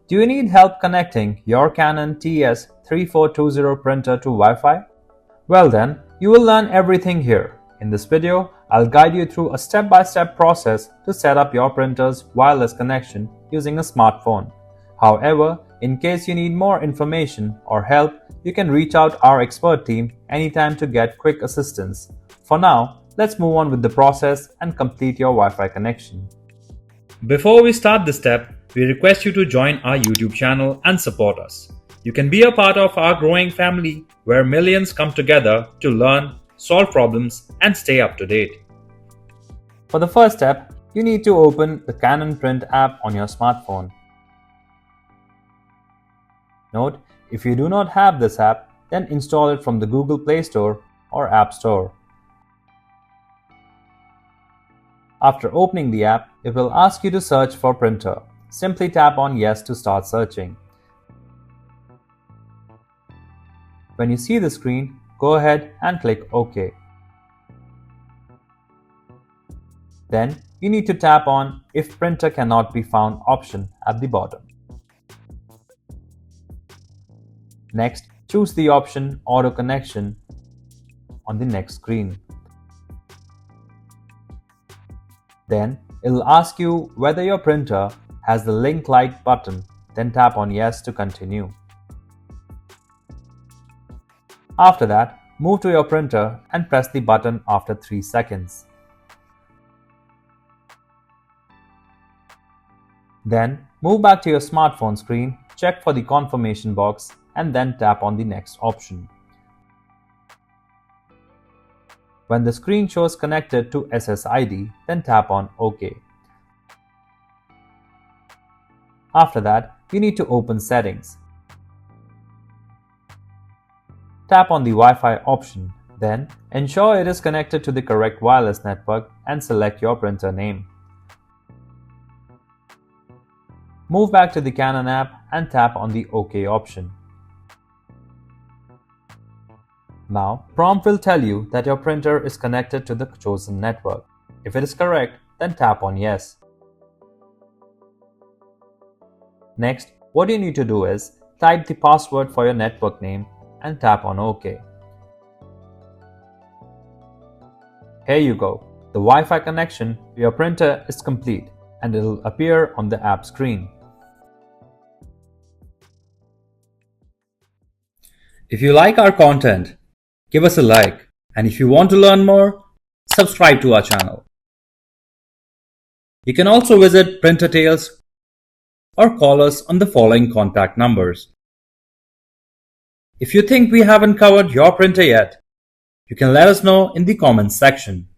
Do you need help connecting your Canon TS3420 printer to Wi-Fi? Well then, you will learn everything here. In this video, I'll guide you through a step-by-step process to set up your printer's wireless connection using a smartphone. However, in case you need more information or help, you can reach out our expert team anytime to get quick assistance. For now, let's move on with the process and complete your Wi-Fi connection. Before we start this step, we request you to join our YouTube channel and support us. You can be a part of our growing family where millions come together to learn, solve problems, and stay up to date. For the first step, you need to open the Canon Print app on your smartphone. Note, if you do not have this app, then install it from the Google Play Store or App Store. After opening the app, it will ask you to search for printer. Simply tap on Yes to start searching. When you see the screen, go ahead and click OK. Then, you need to tap on If Printer Cannot Be Found option at the bottom. Next, choose the option Auto Connection on the next screen. Then, it will ask you whether your printer has the link-like button, then tap on Yes to continue. After that, move to your printer and press the button after 3 seconds. Then, move back to your smartphone screen, check for the confirmation box, and then tap on the next option. When the screen shows connected to SSID, then tap on OK. After that, you need to open Settings. Tap on the Wi-Fi option, then ensure it is connected to the correct wireless network and select your printer name. Move back to the Canon app and tap on the OK option. Now, prompt will tell you that your printer is connected to the chosen network. If it is correct, then tap on Yes. Next, what you need to do is type the password for your network name and tap on OK. Here you go. The Wi-Fi connection to your printer is complete and it will appear on the app screen. If you like our content, give us a like, and if you want to learn more, subscribe to our channel. You can also visit Printer Tales or call us on the following contact numbers. If you think we haven't covered your printer yet, you can let us know in the comments section.